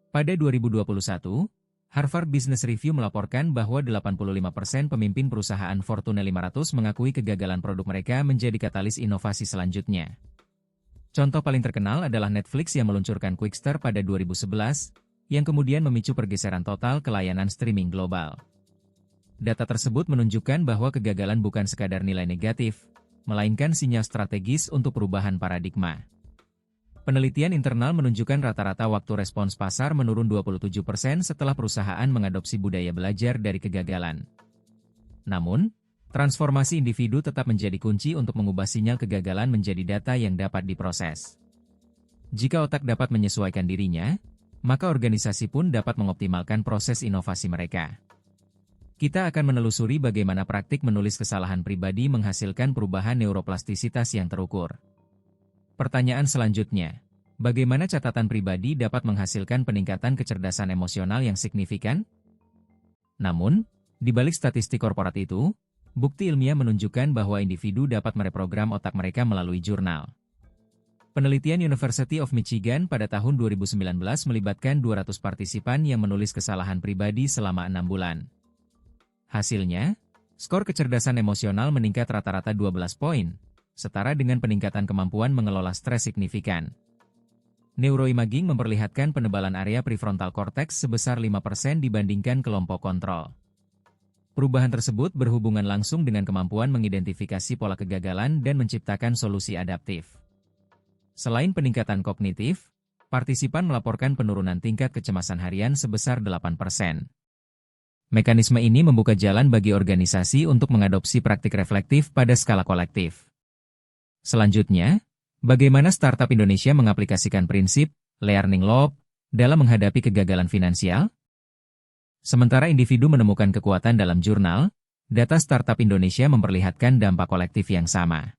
Pada 2021, Harvard Business Review melaporkan bahwa 85% pemimpin perusahaan Fortune 500 mengakui kegagalan produk mereka menjadi katalis inovasi selanjutnya. Contoh paling terkenal adalah Netflix yang meluncurkan Quickster pada 2011, yang kemudian memicu pergeseran total ke layanan streaming global. Data tersebut menunjukkan bahwa kegagalan bukan sekadar nilai negatif, melainkan sinyal strategis untuk perubahan paradigma. Penelitian internal menunjukkan rata-rata waktu respons pasar menurun 27% setelah perusahaan mengadopsi budaya belajar dari kegagalan. Namun, transformasi individu tetap menjadi kunci untuk mengubah sinyal kegagalan menjadi data yang dapat diproses. Jika otak dapat menyesuaikan dirinya, maka organisasi pun dapat mengoptimalkan proses inovasi mereka. Kita akan menelusuri bagaimana praktik menulis kesalahan pribadi menghasilkan perubahan neuroplastisitas yang terukur. Pertanyaan selanjutnya, bagaimana catatan pribadi dapat menghasilkan peningkatan kecerdasan emosional yang signifikan? Namun, di balik statistik korporat itu, bukti ilmiah menunjukkan bahwa individu dapat mereprogram otak mereka melalui jurnal. Penelitian University of Michigan pada tahun 2019 melibatkan 200 partisipan yang menulis kesalahan pribadi selama 6 bulan. Hasilnya, skor kecerdasan emosional meningkat rata-rata 12 poin, setara dengan peningkatan kemampuan mengelola stres signifikan. Neuroimaging memperlihatkan penebalan area prefrontal cortex sebesar 5% dibandingkan kelompok kontrol. Perubahan tersebut berhubungan langsung dengan kemampuan mengidentifikasi pola kegagalan dan menciptakan solusi adaptif. Selain peningkatan kognitif, partisipan melaporkan penurunan tingkat kecemasan harian sebesar 8%. Mekanisme ini membuka jalan bagi organisasi untuk mengadopsi praktik reflektif pada skala kolektif. Selanjutnya, bagaimana startup Indonesia mengaplikasikan prinsip learning loop dalam menghadapi kegagalan finansial? Sementara individu menemukan kekuatan dalam jurnal, data startup Indonesia memperlihatkan dampak kolektif yang sama.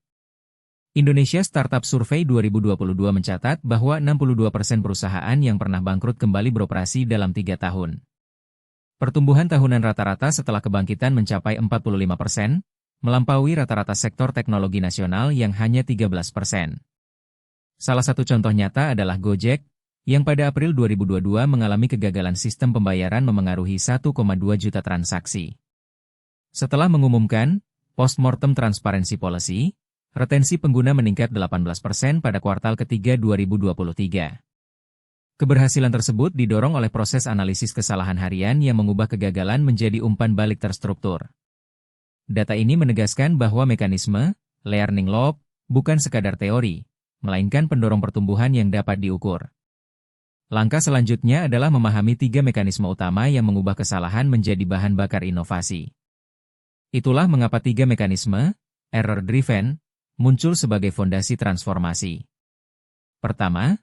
Indonesia Startup Survey 2022 mencatat bahwa 62% perusahaan yang pernah bangkrut kembali beroperasi dalam 3 tahun. Pertumbuhan tahunan rata-rata setelah kebangkitan mencapai 45%, melampaui rata-rata sektor teknologi nasional yang hanya 13%. Salah satu contoh nyata adalah Gojek, yang pada April 2022 mengalami kegagalan sistem pembayaran memengaruhi 1,2 juta transaksi. Setelah mengumumkan Postmortem Transparency Policy, retensi pengguna meningkat 18% pada kuartal ketiga 2023. Keberhasilan tersebut didorong oleh proses analisis kesalahan harian yang mengubah kegagalan menjadi umpan balik terstruktur. Data ini menegaskan bahwa mekanisme learning loop bukan sekadar teori, melainkan pendorong pertumbuhan yang dapat diukur. Langkah selanjutnya adalah memahami 3 mekanisme utama yang mengubah kesalahan menjadi bahan bakar inovasi. Itulah mengapa 3 mekanisme, error-driven, muncul sebagai fondasi transformasi. Pertama,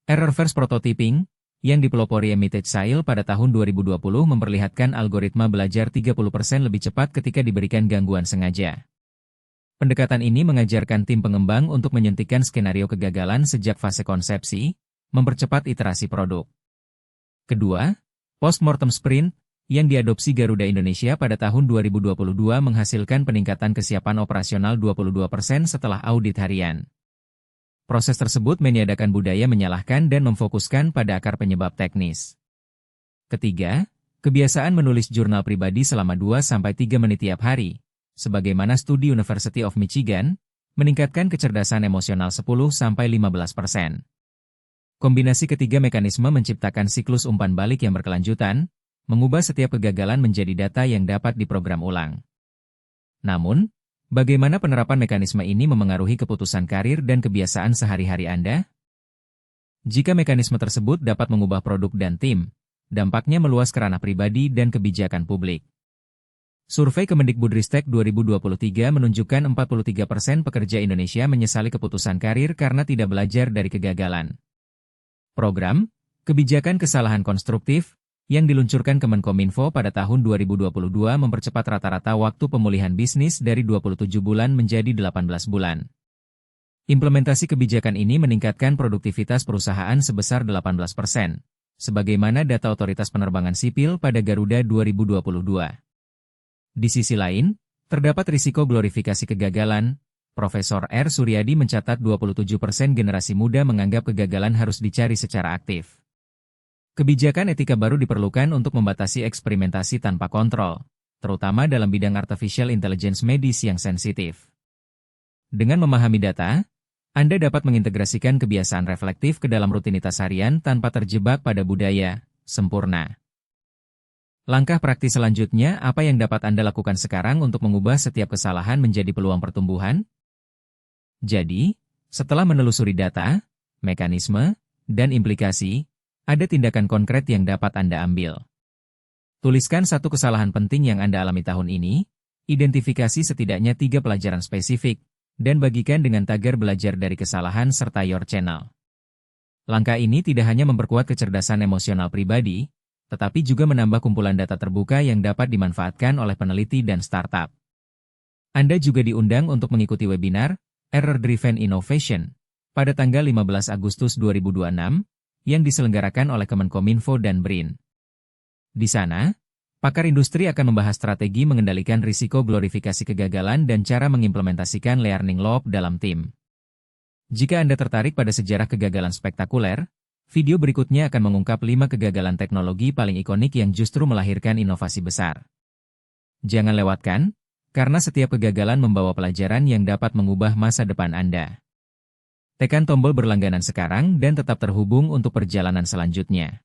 error-first prototyping, yang dipelopori Emitage Sail pada tahun 2020 memperlihatkan algoritma belajar 30% lebih cepat ketika diberikan gangguan sengaja. Pendekatan ini mengajarkan tim pengembang untuk menyuntikkan skenario kegagalan sejak fase konsepsi, mempercepat iterasi produk. Kedua, postmortem sprint, yang diadopsi Garuda Indonesia pada tahun 2022 menghasilkan peningkatan kesiapan operasional 22% setelah audit harian. Proses tersebut meniadakan budaya menyalahkan dan memfokuskan pada akar penyebab teknis. Ketiga, kebiasaan menulis jurnal pribadi selama 2-3 menit tiap hari, sebagaimana studi University of Michigan, meningkatkan kecerdasan emosional 10-15%. Kombinasi ketiga mekanisme menciptakan siklus umpan balik yang berkelanjutan, mengubah setiap kegagalan menjadi data yang dapat diprogram ulang. Namun, bagaimana penerapan mekanisme ini memengaruhi keputusan karir dan kebiasaan sehari-hari Anda? Jika mekanisme tersebut dapat mengubah produk dan tim, dampaknya meluas ke ranah pribadi dan kebijakan publik. Survei Kemendikbudristek 2023 menunjukkan 43% pekerja Indonesia menyesali keputusan karir karena tidak belajar dari kegagalan. Program, kebijakan kesalahan konstruktif, yang diluncurkan Kemenkominfo pada tahun 2022 mempercepat rata-rata waktu pemulihan bisnis dari 27 bulan menjadi 18 bulan. Implementasi kebijakan ini meningkatkan produktivitas perusahaan sebesar 18%, sebagaimana data Otoritas Penerbangan Sipil pada Garuda 2022. Di sisi lain, terdapat risiko glorifikasi kegagalan. Profesor R. Suryadi mencatat 27% generasi muda menganggap kegagalan harus dicari secara aktif. Kebijakan etika baru diperlukan untuk membatasi eksperimentasi tanpa kontrol, terutama dalam bidang artificial intelligence medis yang sensitif. Dengan memahami data, Anda dapat mengintegrasikan kebiasaan reflektif ke dalam rutinitas harian tanpa terjebak pada budaya sempurna. Langkah praktis selanjutnya, apa yang dapat Anda lakukan sekarang untuk mengubah setiap kesalahan menjadi peluang pertumbuhan? Jadi, setelah menelusuri data, mekanisme, dan implikasi, ada tindakan konkret yang dapat Anda ambil. Tuliskan satu kesalahan penting yang Anda alami tahun ini, identifikasi setidaknya 3 pelajaran spesifik, dan bagikan dengan tagar belajar dari kesalahan serta your channel. Langkah ini tidak hanya memperkuat kecerdasan emosional pribadi, tetapi juga menambah kumpulan data terbuka yang dapat dimanfaatkan oleh peneliti dan startup. Anda juga diundang untuk mengikuti webinar Error Driven Innovation pada tanggal 15 Agustus 2026 yang diselenggarakan oleh Kemenkominfo dan BRIN. Di sana, pakar industri akan membahas strategi mengendalikan risiko glorifikasi kegagalan dan cara mengimplementasikan learning loop dalam tim. Jika Anda tertarik pada sejarah kegagalan spektakuler, video berikutnya akan mengungkap 5 kegagalan teknologi paling ikonik yang justru melahirkan inovasi besar. Jangan lewatkan, karena setiap kegagalan membawa pelajaran yang dapat mengubah masa depan Anda. Tekan tombol berlangganan sekarang dan tetap terhubung untuk perjalanan selanjutnya.